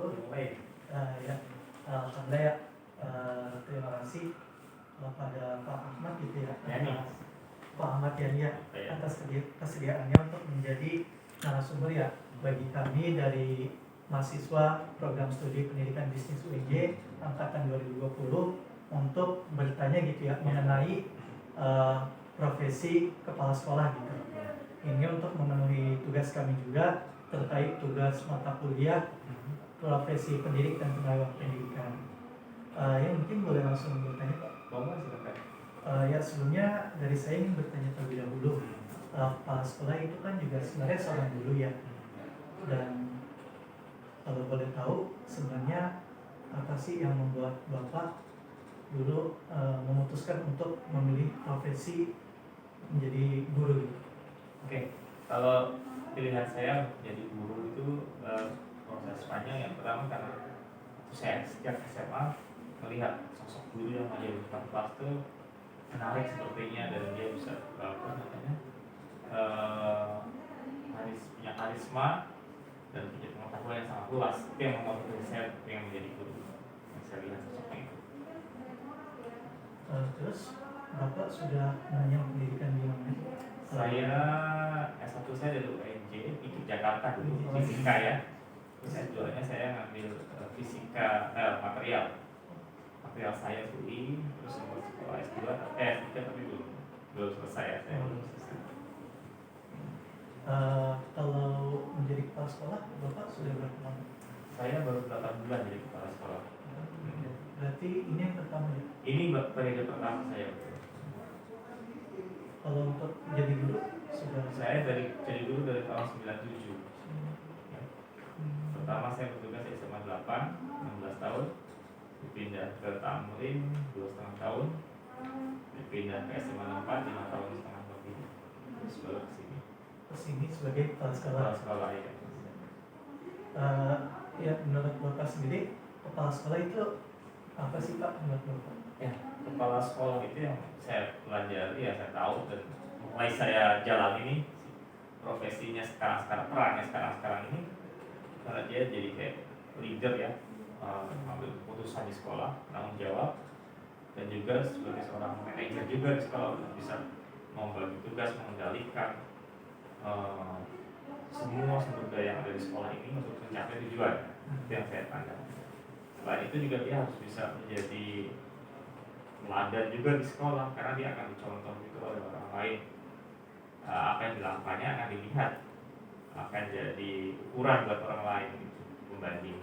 Baik. Ya, Alhamdulillah ya. Terima kasih kepada Pak Ahmad gitu ya, Pak Ahmad Yani ya, atas kesediaannya untuk menjadi narasumber ya bagi kami dari mahasiswa program studi pendidikan bisnis UIJ angkatan 2020 untuk bertanya gitu ya mengenai profesi kepala sekolah gitu. Ini untuk memenuhi tugas kami juga terkait tugas mata kuliah profesi pendidik dan tenaga pendidikan. Ya mungkin boleh langsung bertanya Pak. Silakan. Ya sebelumnya dari saya ingin bertanya terlebih dahulu. Kepala sekolah itu kan juga sebenarnya seorang guru ya. Dan kalau boleh tahu sebenarnya apa sih yang membuat Bapak dulu memutuskan untuk memilih profesi menjadi guru gitu? Oke, kalau pilihan saya menjadi guru itu proses panjang. Yang pertama karena saya sejak SMA melihat sosok guru yang ada di depan kelas itu menarik sepertinya, dan dia bisa punya karisma dan punya pengetahuan yang sangat luas. Itu yang memotivasi saya yang menjadi guru. Yang saya lihat sosoknya itu. Terus Bapak sudah mengenyam pendidikan di mana? Saya S1 saya dari UNJ di Jakarta dulu, fisika ya. Terus S2-nya saya ngambil fisika material saya UI. Terus sekolah S2 S3 tapi belum selesai ya saya. Kalau menjadi kepala sekolah Bapak sudah berapa lama? Saya baru 8 bulan jadi kepala sekolah. Berarti ini yang pertama ya? Ini periode pertama saya. Kalau untuk jadi guru sudah? Saya jadi guru dari tahun 97. Pertama saya bertugas di SMA 8 16 tahun, dipindah ke Tamrin 2,5 tahun, dipindah ke SMA 4 5 tahun setengah lebih, terus baru kesini sebagai kepala sekolah. Ya. Ya menurut Bapak sendiri kepala sekolah itu apa sih Pak menurut Bapak? Ya, kepala sekolah itu yang saya pelajari, yang saya tahu dan mulai saya jalan ini profesinya perannya sekarang ini, karena dia jadi kayak leader ya, ambil keputusan di sekolah, tanggung jawab, dan juga sebagai seorang manajer juga di sekolah untuk bisa membagi tugas, mengendalikan semua sumber daya yang ada di sekolah ini untuk mencapai tujuan. Itu yang saya pandang. Selain itu juga dia harus bisa menjadi teladan juga di sekolah, karena dia akan dicontoh gitu oleh orang lain. Apa yang dilakukannya akan dilihat, akan jadi ukuran buat orang lain gitu, pembanding.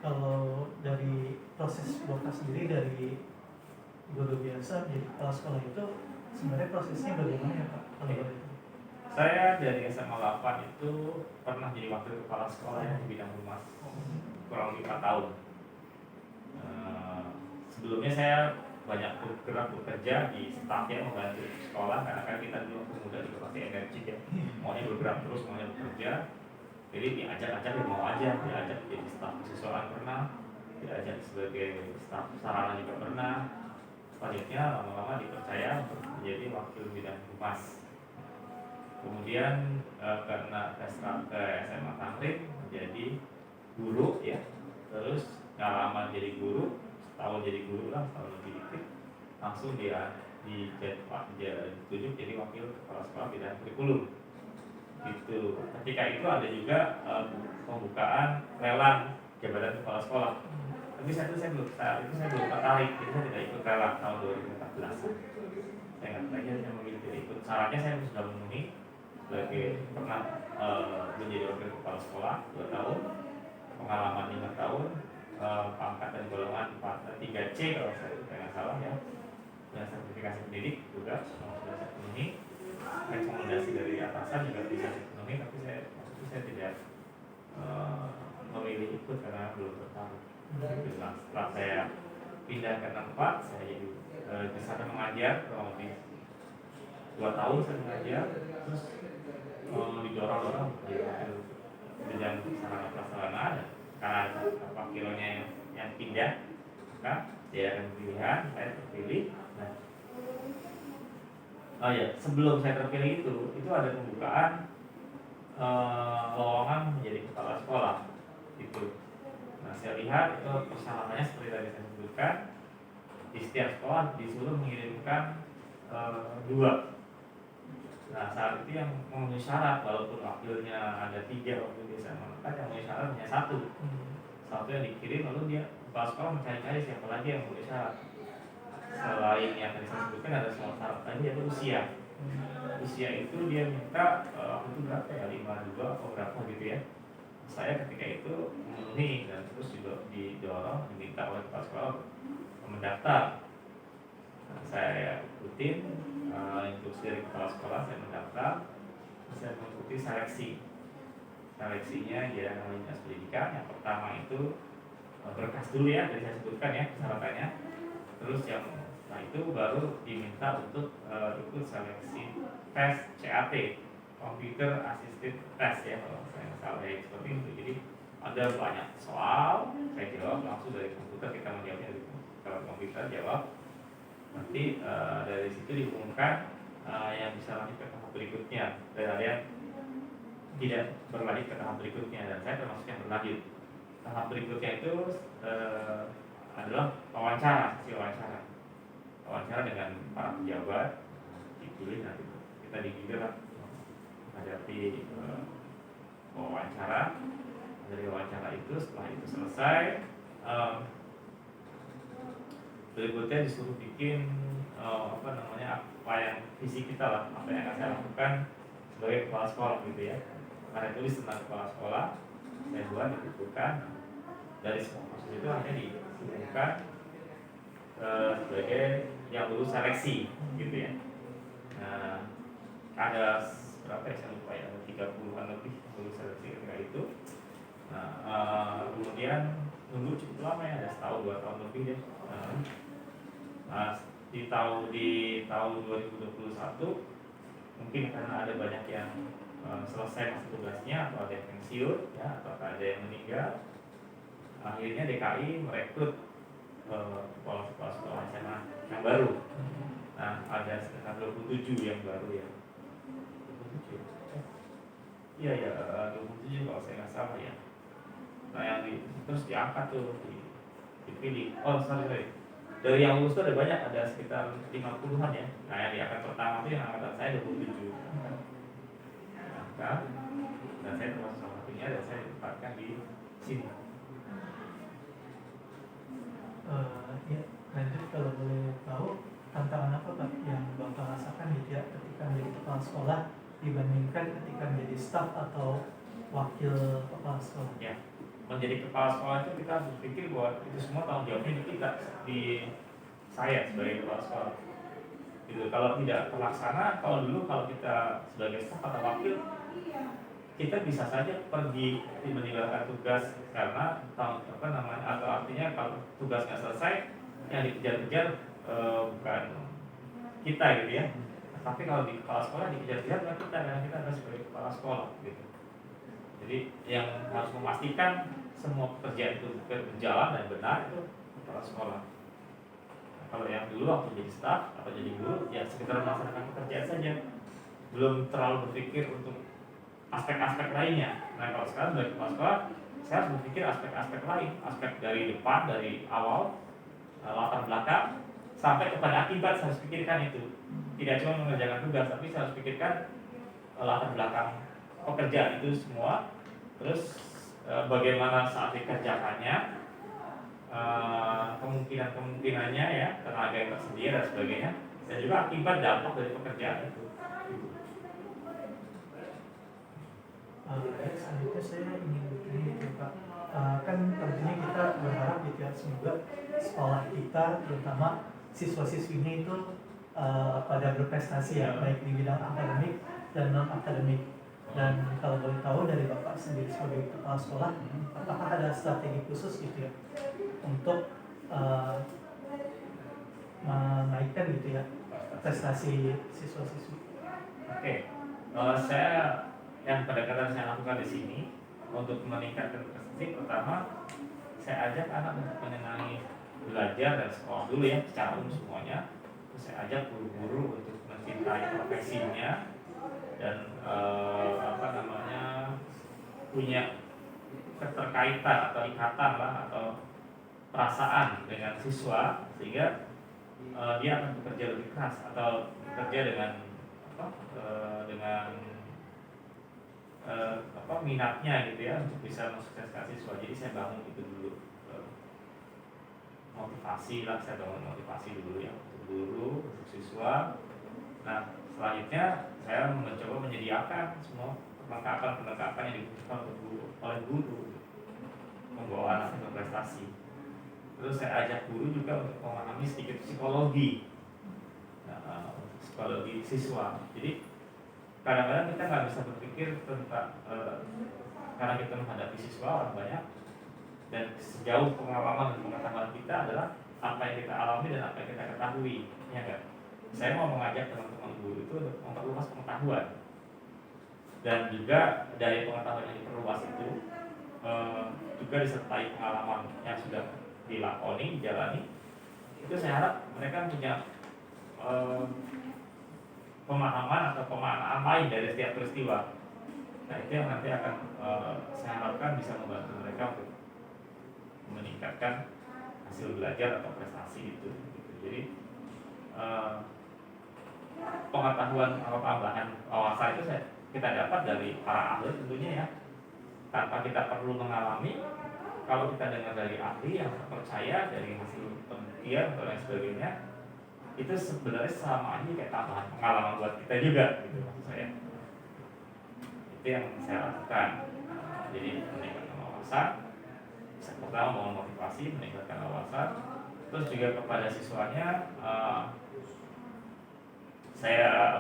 Kalau dari proses Bapak sendiri dari guru biasa menjadi kepala sekolah itu sebenarnya prosesnya bagaimana ya Pak? Saya dari SMA 8 itu pernah jadi wakil kepala sekolah yang di bidang humas kurang lebih 4 tahun. Sebelumnya saya banyak bergerak bekerja di staf yang membantu sekolah, karena kan kita dulu muda juga pasti energi ya, maunya bergerak terus, maunya bekerja. Jadi diajak-ajak ya mau aja, diajak jadi staf kesusahan pernah, diajak sebagai staf sarana juga pernah. Selanjutnya lama-lama dipercaya untuk menjadi wakil bidang humas. Kemudian karena transfer ke SMA Tamrin menjadi guru ya, terus nggak lama jadi guru, setahun jadi guru lah, setahun lebih dikit, langsung dia ditunjuk jadi wakil kepala sekolah bidang kurikulum. Gitu. Ketika itu ada juga pembukaan lelang jabatan kepala sekolah. Tapi saya belum tertarik, jadi saya tidak ikut lelang tahun 2014. Saya nggak lagi, saya memilih tidak ikut. Syaratnya saya sudah memenuhi sebagai pernah menjadi wakil kepala sekolah 2 tahun, pengalaman 5 tahun, pangkat dan golongan 3C kalau saya tidak salah ya, dan sertifikasi pendidik juga sudah saya penuhi. Rekomendasi dari atasan juga bisa dipenuhi, tapi saya tidak memilih ikut karena belum tertarik. Setelah saya pindah ke tempat, saya jadi di sana mengajar kurang lebih 2 tahun saya mengajar, terus didorong-dorong di bidang sarana prasarana, karena apa kilonya yang pindah, maka dia akan pilihan, saya terpilih. Sebelum saya terpilih itu ada pembukaan lowongan menjadi kepala sekolah gitu. Nah saya lihat itu persyaratannya seperti tadi saya sebutkan, di setiap sekolah disuruh mengirimkan 2. Nah saat itu yang memenuhi syarat, walaupun wakilnya ada 3 waktu di SMA, kan yang memenuhi syarat hanya 1 yang dikirim, lalu dia kepala sekolah mencari-cari siapa lagi yang memenuhi syarat. Selain yang tadi saya sebutkan ada syarat lagi, yaitu usia. Usia itu dia minta waktu itu berapa ya, 52 atau berapa gitu ya. Saya ketika itu memenuhi, dan terus juga didorong, diminta oleh kepala sekolah mendaftar. Nah, saya ikutin instruksi dari kepala sekolah, saya mendaftar, saya mengikuti seleksi. Seleksinya dia namanya dinas pendidikan. Yang pertama itu berkas dulu ya, tadi saya sebutkan ya persyaratannya. Terus yang setelah itu baru diminta untuk ikut seleksi tes CAT, Computer Assisted Test ya kalau saya nggak salah ya, seperti itu. Jadi ada banyak soal, saya jawab langsung dari komputer, kita menjawabnya dari komputer jawab. Nanti dari situ diumumkan yang bisa lanjut ke tahap berikutnya, dan ada yang tidak berlanjut ke tahap berikutnya, dan saya termasuk yang berlanjut. Tahap berikutnya itu adalah wawancara, sesi wawancara dengan para pejabat, dipilih nanti kita digiliran menghadapi wawancara. Dari wawancara itu, setelah itu selesai, berikutnya disuruh bikin apa yang visi kita lah, apa yang akan saya lakukan sebagai kepala sekolah gitu ya. Karena tulis tentang kepala sekolah saya buat, dibutuhkan. Dari semua proses itu hanya diumumkan sebagai yang lulus seleksi gitu ya. Nah, ada berapa ya, saya lupa ya, ada 30-an lebih lulus seleksi ketika itu. Nah, kemudian nunggu cukup lama ya, ada setahun 2 tahun lebih deh. Nah, di tahun 2021 mungkin karena ada banyak yang selesai masa tugasnya, atau ada yang pensiun ya, atau ada yang meninggal, akhirnya DKI merekrut kepala sekolah SMA yang baru. Nah, ada sekitar 27 yang baru ya. 27. Iya ya, 27 kalau saya nggak salah ya. Nah, yang terus diangkat tuh, dipilih. Oh, sorry. Dari yang lulus itu ada banyak, ada sekitar 50-an ya. Nah, yang diangkat pertama itu yang angkatan saya 27. Nah, dan saya termasuk salah satunya, dan saya ditempatkan di sini. Ya, lanjut kalau boleh tahu, tantangan apa Pak yang Bapak rasakan gitu ya ketika menjadi kepala sekolah dibandingkan ketika menjadi staf atau wakil kepala sekolah? Ya, menjadi kepala sekolah itu kita harus berpikir bahwa itu semua tanggung jawabnya di kita, di saya sebagai kepala sekolah. Gitu. Kalau tidak terlaksana, kalau kita sebagai staf atau wakil, kita bisa saja pergi meninggalkan tugas karena atau artinya kalau tugas nggak selesai, yang dikejar-kejar bukan kita gitu ya. Tapi kalau di kepala sekolah dikejar-kejar bukan kita, karena kita adalah sebagai kepala sekolah gitu. Jadi yang harus memastikan semua pekerjaan itu berjalan dan benar itu kepala sekolah. Nah, kalau yang dulu waktu jadi staf atau jadi guru, ya sekedar melaksanakan pekerjaan saja, belum terlalu berpikir untuk aspek-aspek lainnya. Nah, kalau sekarang sebagai kepala sekolah, saya harus berpikir aspek-aspek lain, aspek dari depan, dari awal, latar belakang, sampai kepada akibat. Saya harus pikirkan itu. Tidak cuma mengerjakan tugas, tapi saya harus pikirkan latar belakang pekerjaan itu semua. Terus bagaimana saat dikerjakannya, kemungkinannya ya, tenaga yang tersedia dan sebagainya, dan juga akibat dampak dari pekerjaan itu. Selanjutnya saya ingin bertanya gitu Pak, kan tentunya kita berharap gitu ya, semoga sekolah kita terutama siswa-siswinya itu pada berprestasi ya, baik di bidang akademik dan non akademik. Dan kalau boleh tahu dari Bapak sendiri sebagai kepala sekolah, apakah ada strategi khusus gitu ya untuk menaikkan gitu ya prestasi siswa-siswi? Oke, saya yang pendekatan saya lakukan di sini untuk meningkatkan prestasi, pertama saya ajak anak untuk menyenangi belajar dan sekolah dulu ya, secara umum semuanya. Terus saya ajak guru-guru untuk mencintai profesinya dan punya keterkaitan atau ikatan lah atau perasaan dengan siswa sehingga dia akan bekerja lebih keras atau bekerja dengan minatnya gitu ya untuk bisa mensukseskan siswa. Jadi saya bangun itu dulu motivasi lah, saya bangun motivasi dulu ya untuk guru, untuk siswa. Nah selanjutnya saya mencoba menyediakan semua perlengkapan yang dibutuhkan oleh guru membawa anak ke prestasi. Terus saya ajak guru juga untuk memahami sedikit psikologi, psikologi siswa. Jadi kadang-kadang kita nggak bisa berpikir tentang karena kita menghadapi siswa orang banyak dan sejauh pengalaman dan pengetahuan kita adalah apa yang kita alami dan apa yang kita ketahui, ya kan? Saya mau mengajak teman-teman guru itu untuk memperluas pengetahuan dan juga dari pengetahuan yang diperluas itu juga disertai pengalaman yang sudah dilakoni, dijalani. Itu saya harap mereka punya pemahaman atau pemaknaan lain dari setiap peristiwa. Nah itu yang nanti akan saya harapkan bisa membantu mereka untuk meningkatkan hasil belajar atau prestasi itu. Jadi pengetahuan atau tambahan wawasan itu kita dapat dari para ahli tentunya ya, tanpa kita perlu mengalami. Kalau kita dengar dari ahli yang terpercaya dari hasil penelitian atau lain sebagainya, itu sebenarnya sama aja kayak tambahan pengalaman buat kita juga gitu maksud saya. Itu yang saya lakukan. Jadi meningkatkan wawasan, pertama mau motivasi, meningkatkan wawasan, terus juga kepada siswanya saya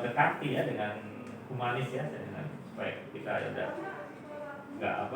dekati ya dengan humanis ya, dengan supaya kita ada nggak